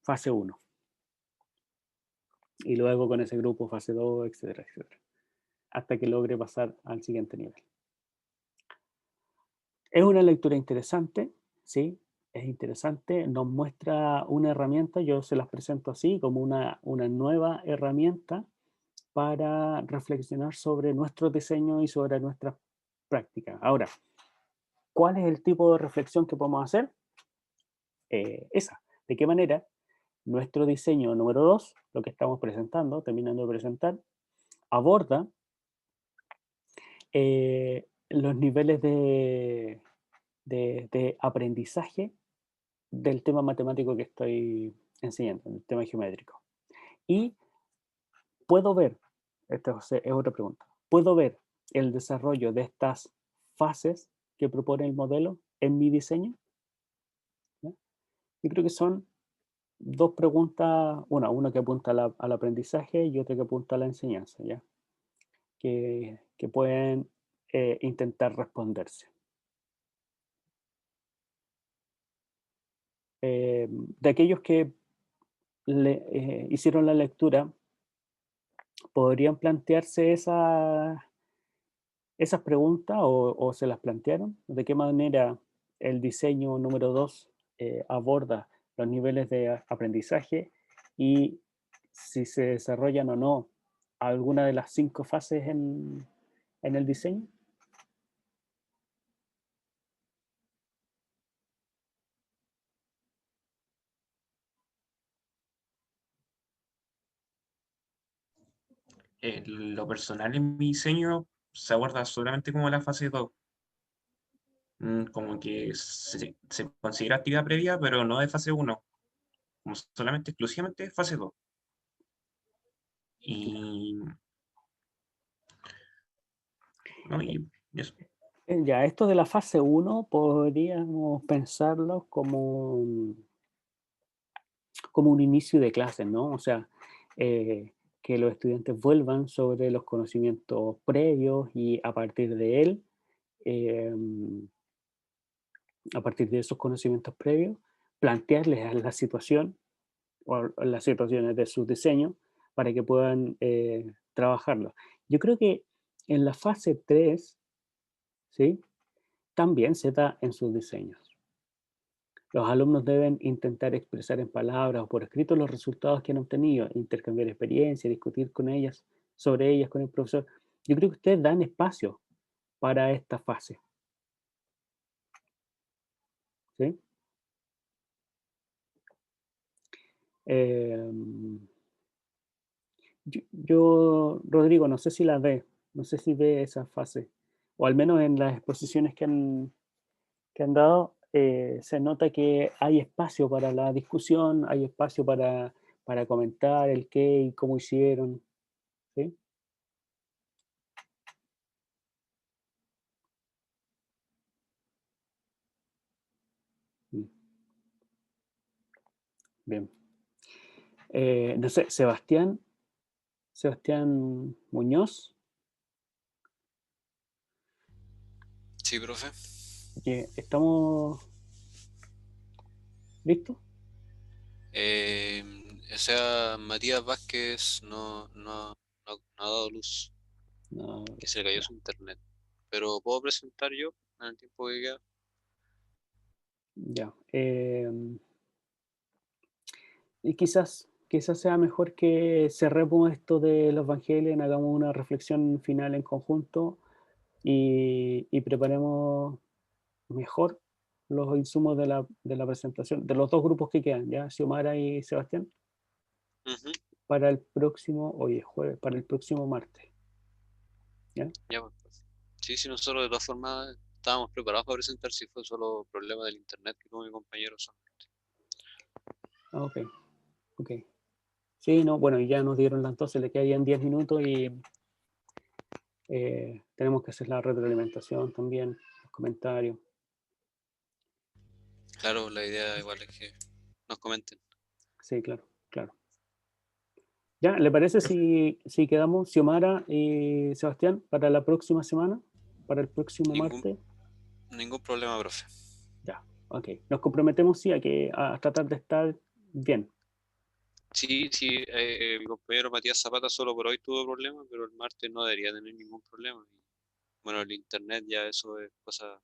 fase 1. Y luego con ese grupo, fase 2, etcétera, etcétera. Hasta que logre pasar al siguiente nivel. Es una lectura interesante, ¿sí? Es interesante, nos muestra una herramienta, yo se las presento así, como una nueva herramienta para reflexionar sobre nuestro diseño y sobre nuestras prácticas. Ahora, ¿cuál es el tipo de reflexión que podemos hacer? Esa. ¿De qué manera nuestro diseño número 2, lo que estamos presentando, terminando de presentar, aborda los niveles de aprendizaje del tema matemático que estoy enseñando, el tema geométrico? Y puedo ver, esta es otra pregunta, ¿puedo ver el desarrollo de estas fases que propone el modelo en mi diseño? ¿Ya? Yo creo que son dos preguntas, una que apunta al aprendizaje y otra que apunta a la enseñanza, ¿ya? Que pueden intentar responderse. de aquellos que hicieron la lectura, ¿podrían plantearse esas preguntas o se las plantearon? ¿De qué manera el diseño número 2 aborda los niveles de aprendizaje y si se desarrollan o no alguna de las 5 fases en el diseño? Lo personal en mi diseño se aborda solamente como la fase 2. Como que se considera actividad previa, pero no de fase 1, como solamente exclusivamente fase 2. Y, no, y eso. Ya, esto de la fase 1 podríamos pensarlo como un inicio de clases, ¿no? O sea, que los estudiantes vuelvan sobre los conocimientos previos y a partir de él, a partir de esos conocimientos previos, plantearles la situación o las situaciones de sus diseños para que puedan trabajarlo. Yo creo que en la fase 3, ¿sí? También se da en sus diseños. Los alumnos deben intentar expresar en palabras o por escrito los resultados que han obtenido, intercambiar experiencias, discutir sobre ellas con el profesor. Yo creo que ustedes dan espacio para esta fase. ¿Sí? Rodrigo, no sé si la ve, no sé si ve esa fase, o al menos en las exposiciones que han dado, se nota que hay espacio para la discusión, hay espacio para comentar el qué y cómo hicieron. ¿Sí? Bien. No sé, Sebastián Muñoz, Sí, profe. ¿estamos listos? O sea, Matías Vázquez no ha dado luz, No, que se le cayó su internet. Pero puedo presentar yo en el tiempo que queda. ya. Y quizás sea mejor que cerremos esto de los evangelios, hagamos una reflexión final en conjunto y preparemos mejor los insumos de la presentación, de los 2 grupos que quedan, ¿ya? Xiomara y Sebastián, Ujú. para el próximo, hoy es jueves, para el próximo martes, ¿ya? Ya, pues, profe. Sí, sí, nosotros de todas formas estábamos preparados para presentar, si fue solo problema del internet que tuvo mi compañero. Ah, ok, ok. Sí, no, bueno, y ya nos dieron las 12, le quedarían 10 minutos y tenemos que hacer la retroalimentación también, los comentarios. Claro, la idea igual es que nos comenten. Sí, claro, claro. ¿Ya? ¿Le parece si quedamos Xiomara y Sebastián para la próxima semana? Para el próximo martes. Ningún problema, profe. Ya, ok. Nos comprometemos, sí, a tratar de estar bien. Sí, sí, mi compañero Matías Zapata solo por hoy tuvo problemas, pero el martes no debería tener ningún problema. Y, bueno, el internet ya eso es cosa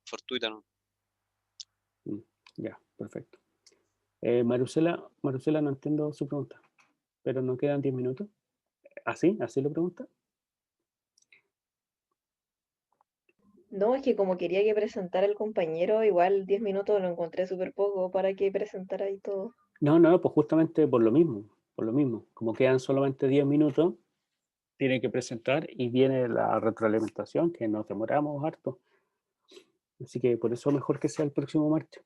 fortuita, ¿no? Ya, perfecto. Maricela, no entiendo su pregunta, pero no quedan 10 minutos. ¿Así? ¿Así lo pregunta? No, es que como quería que presentara el compañero, igual 10 minutos lo encontré súper poco para que presentara y todo. No, pues justamente por lo mismo, Como quedan solamente 10 minutos, tiene que presentar y viene la retroalimentación, que nos demoramos harto. Así que por eso mejor que sea el próximo martes.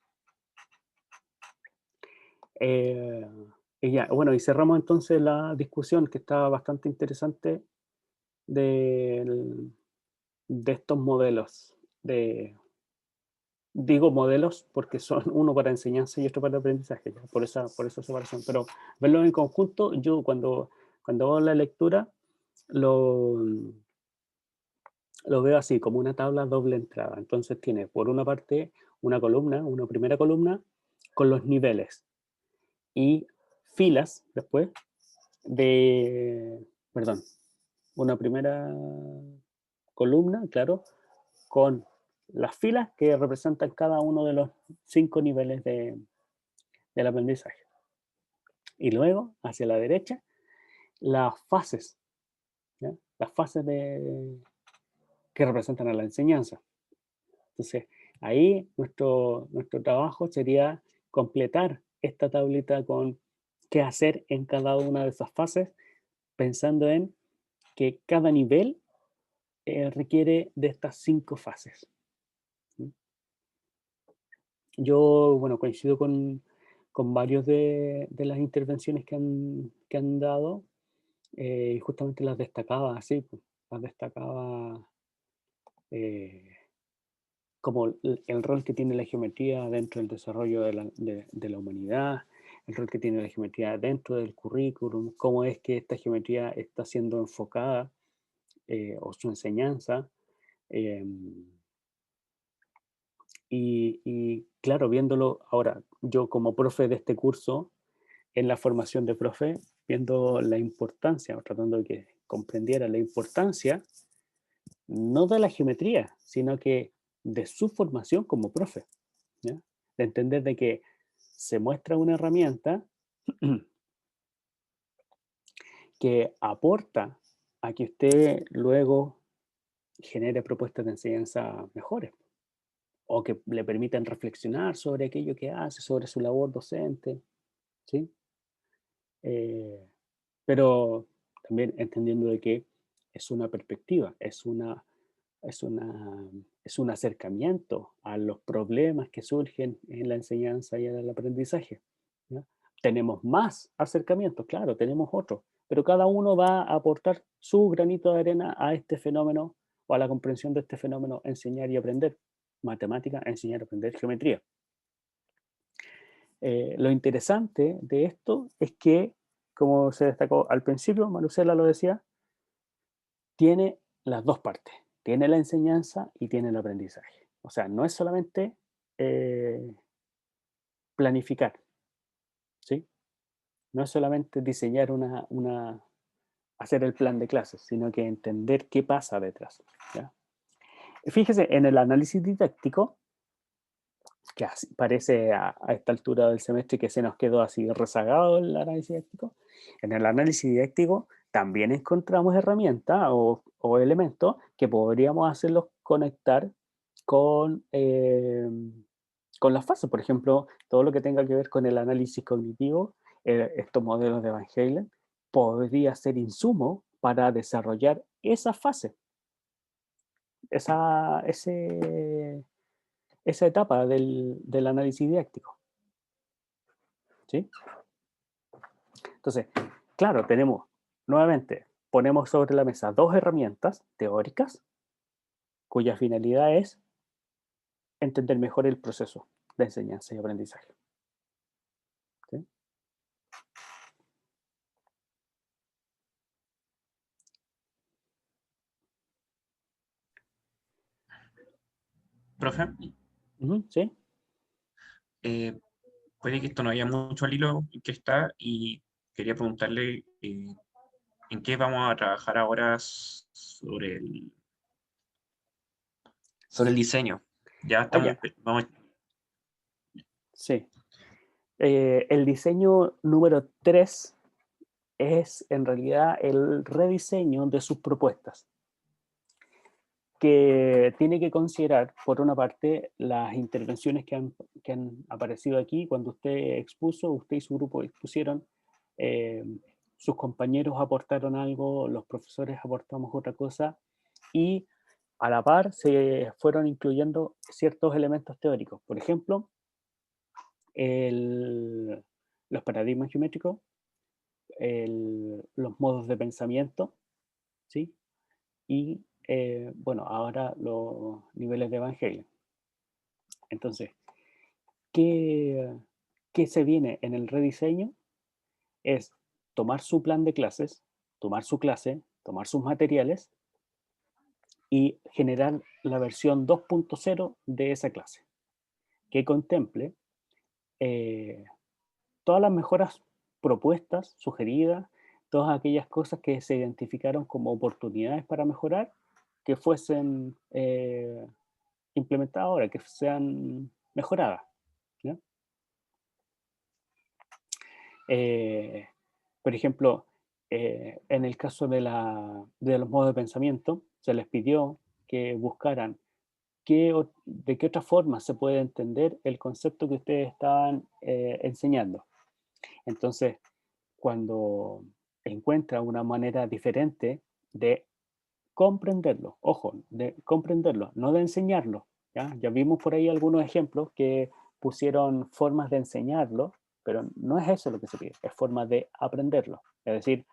Y ya, bueno, y cerramos entonces la discusión que estaba bastante interesante de estos modelos. Digo modelos porque son uno para enseñanza y otro para aprendizaje, ¿ya? Por esa separación. Pero verlo en conjunto, yo cuando hago la lectura lo veo así, como una tabla doble entrada. Entonces tiene por una parte una primera columna, con los niveles y filas después perdón, una primera columna, claro, con las filas que representan cada uno de los 5 niveles del aprendizaje. Y luego, hacia la derecha, las fases, ¿ya? Las fases que representan a la enseñanza. Entonces, ahí nuestro trabajo sería completar esta tablita con qué hacer en cada una de esas fases, pensando en que cada nivel requiere de estas 5 fases. Yo, bueno, coincido con varios de las intervenciones que han dado, y justamente las destacaba así, pues, las destacaba como el rol que tiene la geometría dentro del desarrollo de la humanidad, el rol que tiene la geometría dentro del currículum, cómo es que esta geometría está siendo enfocada, o su enseñanza. Y claro, viéndolo ahora, yo como profe de este curso, en la formación de profe, viendo la importancia, o tratando de que comprendiera la importancia, no de la geometría, sino que de su formación como profe, ¿ya? De entender de que se muestra una herramienta que aporta a que usted luego genere propuestas de enseñanza mejores, o que le permitan reflexionar sobre aquello que hace, sobre su labor docente, ¿sí? Pero también entendiendo de que es una perspectiva, es un acercamiento a los problemas que surgen en la enseñanza y en el aprendizaje, ¿ya? Tenemos más acercamientos, claro, tenemos otros, pero cada uno va a aportar su granito de arena a este fenómeno o a la comprensión de este fenómeno, enseñar y aprender matemática, enseñar y aprender geometría. Lo interesante de esto es que, como se destacó al principio, Maricela lo decía, tiene las dos partes. Tiene la enseñanza y tiene el aprendizaje. O sea, no es solamente planificar, ¿sí? No es solamente diseñar hacer el plan de clases, sino que entender qué pasa detrás, ¿ya? Fíjese, en el análisis didáctico, que parece a esta altura del semestre que se nos quedó así rezagado el análisis didáctico, en el análisis didáctico también encontramos herramientas o elementos que podríamos hacerlos conectar con las fases. Por ejemplo, todo lo que tenga que ver con el análisis cognitivo, estos modelos de Van Halen, podría ser insumo para desarrollar esa fase, esa etapa del análisis didáctico, ¿sí? Entonces, claro, nuevamente, ponemos sobre la mesa dos herramientas teóricas cuya finalidad es entender mejor el proceso de enseñanza y aprendizaje, ¿sí? Profe, ¿Sí? puede que esto no haya mucho al hilo en que está y quería preguntarle en qué vamos a trabajar ahora sobre el diseño. Ya estamos, Oye, vamos, sí. El diseño número 3 es en realidad el rediseño de sus propuestas, que tiene que considerar, por una parte, las intervenciones que han aparecido aquí. Cuando usted expuso, usted y su grupo expusieron, sus compañeros aportaron algo, los profesores aportamos otra cosa, y a la par se fueron incluyendo ciertos elementos teóricos. Por ejemplo, los paradigmas geométricos, los modos de pensamiento, ¿sí? Y bueno, ahora los niveles de Van Halen. Entonces, ¿qué se viene en el rediseño? Es tomar su plan de clases, tomar su clase, tomar sus materiales y generar la versión 2.0 de esa clase, que contemple todas las mejoras propuestas, sugeridas, todas aquellas cosas que se identificaron como oportunidades para mejorar, que fuesen implementadas ahora, que sean mejoradas. ¿Ya? Por ejemplo, en el caso de los modos de pensamiento, se les pidió que buscaran de qué otra forma se puede entender el concepto que ustedes estaban enseñando. Entonces, cuando encuentra una manera diferente de comprenderlo, ojo, de comprenderlo, no de enseñarlo. Ya vimos por ahí algunos ejemplos que pusieron formas de enseñarlo, pero no es eso lo que se pide, es forma de aprenderlo. Es decir,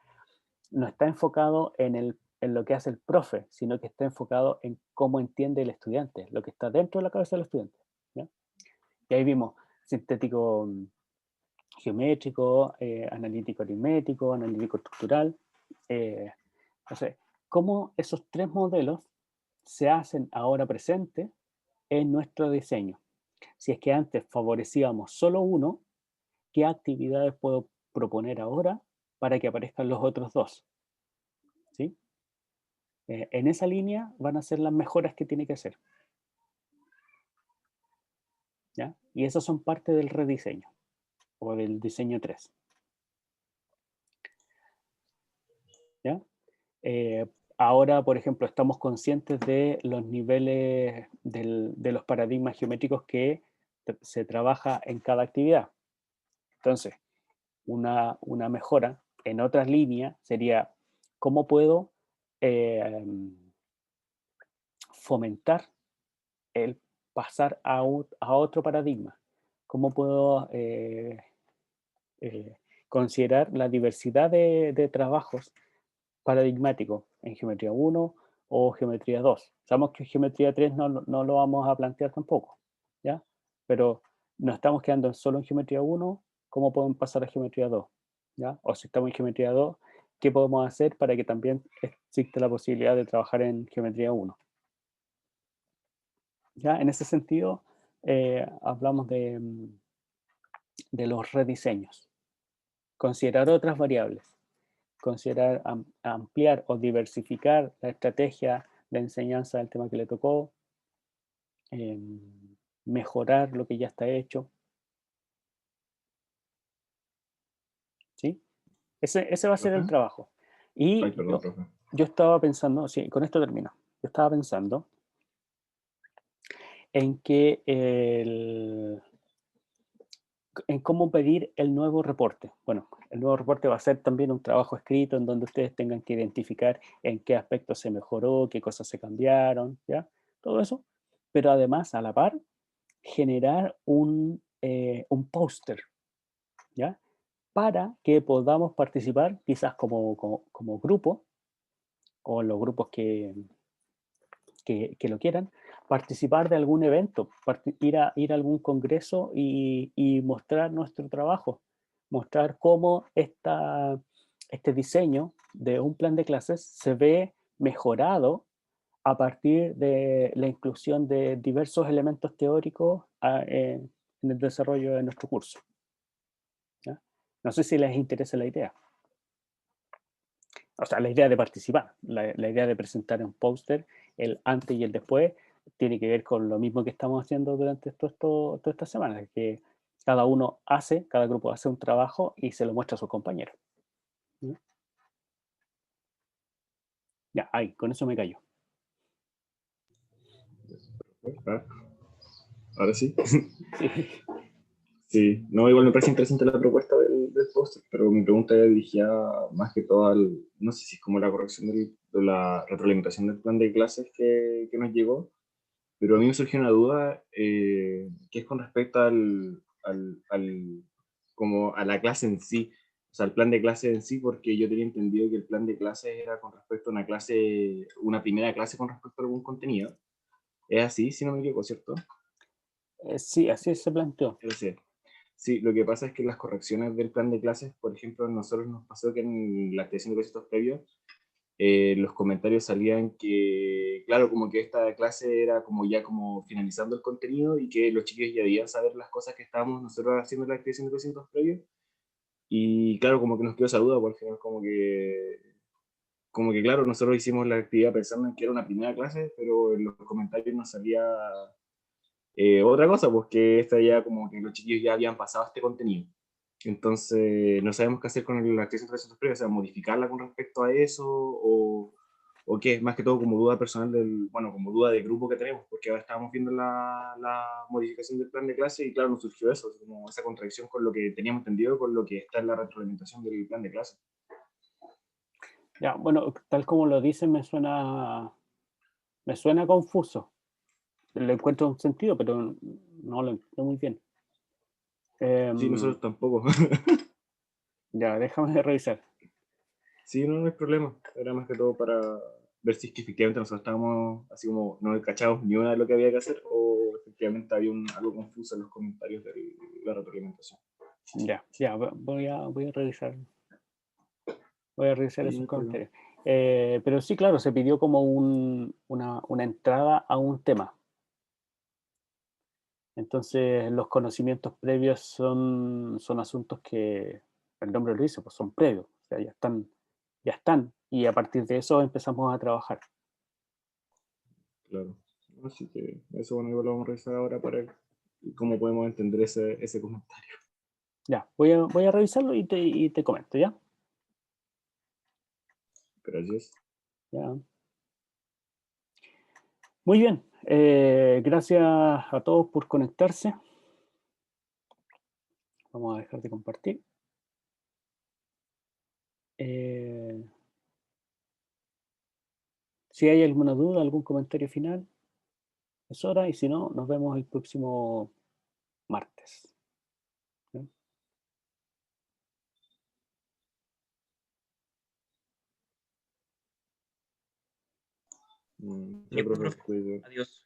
no está enfocado en lo que hace el profe, sino que está enfocado en cómo entiende el estudiante, lo que está dentro de la cabeza del estudiante. ¿Ya? Y ahí vimos sintético geométrico, analítico aritmético, analítico estructural. Entonces, cómo esos tres modelos se hacen ahora presente en nuestro diseño. Si es que antes favorecíamos solo uno, ¿qué actividades puedo proponer ahora para que aparezcan los otros dos? ¿Sí? En esa línea van a ser las mejoras que tiene que hacer. ¿Ya? Y esas son parte del rediseño o del diseño 3. ¿Ya? Ahora, por ejemplo, estamos conscientes de los niveles de los paradigmas geométricos que se trabaja en cada actividad. Entonces, una mejora en otras líneas sería cómo puedo fomentar el pasar a otro paradigma. Cómo puedo considerar la diversidad de trabajos paradigmáticos en geometría 1 o geometría 2. Sabemos que geometría 3 no lo vamos a plantear tampoco, ¿ya? Pero nos estamos quedando solo en geometría 1, ¿cómo podemos pasar a geometría 2? ¿Ya? O si estamos en geometría 2, ¿qué podemos hacer para que también exista la posibilidad de trabajar en geometría 1? ¿Ya? En ese sentido, hablamos de los rediseños. Considerar otras variables. Considerar ampliar o diversificar la estrategia de enseñanza del tema que le tocó, mejorar lo que ya está hecho. ¿Sí? Ese va a ser el trabajo. Y Ay, perdón, profe. yo estaba pensando, sí, con esto termino. Yo estaba pensando en que en cómo pedir el nuevo reporte. Bueno, el nuevo reporte va a ser también un trabajo escrito en donde ustedes tengan que identificar en qué aspectos se mejoró, qué cosas se cambiaron, ¿ya? Todo eso. Pero además, a la par, generar un póster, ¿ya? Para que podamos participar, quizás como grupo, o los grupos que lo quieran, participar de algún evento, ir a algún congreso y mostrar nuestro trabajo, mostrar cómo este diseño de un plan de clases se ve mejorado a partir de la inclusión de diversos elementos teóricos en el desarrollo de nuestro curso. ¿Ya? No sé si les interesa la idea. O sea, la idea de participar, la idea de presentar un póster, el antes y el después, tiene que ver con lo mismo que estamos haciendo durante todas estas semanas, que cada grupo hace un trabajo y se lo muestra a sus compañeros. ¿Sí? Ya, ahí, con eso me callo. Ahora sí. Sí. Sí, no, igual me parece interesante la propuesta del póster, pero mi pregunta era dirigida más que todo no sé si es como la corrección de la retroalimentación del plan de clases que nos llegó, pero a mí me surgió una duda que es con respecto como a la clase en sí, o sea, al plan de clase en sí, porque yo tenía entendido que el plan de clase era con respecto a una primera clase con respecto a algún contenido. Es así, si no me equivoco, ¿cierto? Sí, así se planteó. Sí, lo que pasa es que las correcciones del plan de clases, por ejemplo, a nosotros nos pasó que en la creación de proyectos previos los comentarios salían que, claro, como que esta clase era como ya como finalizando el contenido y que los chicos ya debían saber las cosas que estábamos nosotros haciendo en la activación de cocientes previos. Y claro, como que nos quedó esa duda, por al final como que claro, nosotros hicimos la actividad pensando en que era una primera clase, pero en los comentarios nos salía otra cosa, pues que esta ya como que los chiquillos ya habían pasado este contenido. Entonces, no sabemos qué hacer con la activación de cocientes previos, o sea, modificarla con respecto a eso, o qué, más que todo como duda personal bueno, como duda de grupo que tenemos, porque ahora estábamos viendo la modificación del plan de clase y claro, nos surgió eso, como esa contradicción con lo que teníamos entendido, con lo que está en la retroalimentación del plan de clase. Ya, bueno, tal como lo dicen, me suena confuso. Le encuentro un sentido, pero no lo entiendo muy bien. Sí, nosotros tampoco. Ya, déjame revisar. Sí, no hay problema. Era más que todo para ver si es que efectivamente nosotros estábamos así como no cachábamos ni una de lo que había que hacer o efectivamente había algo confuso en los comentarios de la retroalimentación. Ya, voy a revisar. Voy a revisar Sí, no esos hay problema. comentarios. Pero sí, claro, se pidió como una entrada a un tema. Entonces, los conocimientos previos son asuntos que, el nombre lo dice, pues son previos, o sea, ya están, y a partir de eso empezamos a trabajar. Claro. Así que eso, bueno, igual lo vamos a revisar ahora para ver cómo podemos entender ese comentario. Ya, voy a revisarlo y te comento, ¿ya? Gracias. Ya. Muy bien, gracias a todos por conectarse. Vamos a dejar de compartir. Si hay alguna duda, algún comentario final, es hora, y si no, nos vemos el próximo martes. ¿Ya? Mm, Ya, profe, profe. cuídate. Adiós.